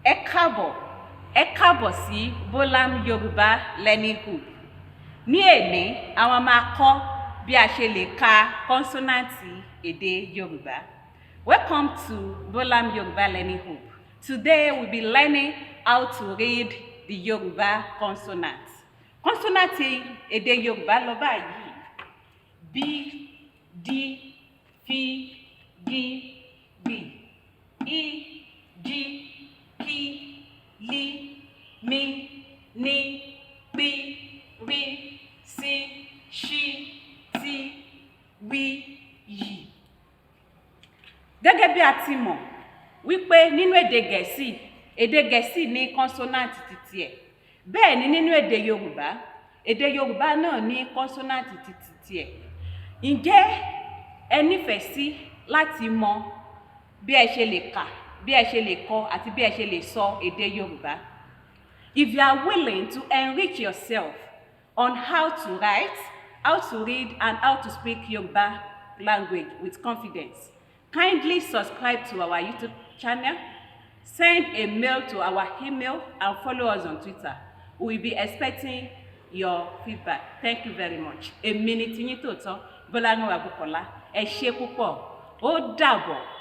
Ẹ káàbọ̀ sí Bolam Yoruba Learning Group. Ní èní, àwọn máa kọ́ bí a ṣe lè ka kọnsonọnti èdè Yorùbá. Welcome to Bolam Yoruba Learning Group. Today we'll be learning how to read the Yoruba consonants. Kọnsonọnti èdè Yorùbá lọ báyìí: B, D, F, G, B, E, G, K, L, M, N, P, R, S, Ş, T, W, Y. Gẹ́gẹ́ bí a ti mọ̀ wípé nínú èdè Gẹ̀ẹ́sì ní kọnsonọnti títí ẹ̀. Bẹ́ẹ̀ ni nínú èdè Yorùbá náà ní kọnsonọnti títí ẹ̀. Ǹjẹ́ ẹ nífẹ̀ẹ́ sí láti mọ bí ẹ ṣe lè kà, bí ẹ ṣe lè kọ àti bí ẹ ṣe lè sọ èdè Yorùbá? If you are willing to enrich yourself on how to write, how to read, and how to speak Yoruba language with confidence, kindly subscribe to our YouTube channel, send a mail to our email, and follow us on Twitter. We will be expecting your feedback. Thank you very much. Èmi ni tiyín tòótọ́, Bolam Ẹ ṣé púpọ̀. Ó dàbọ̀.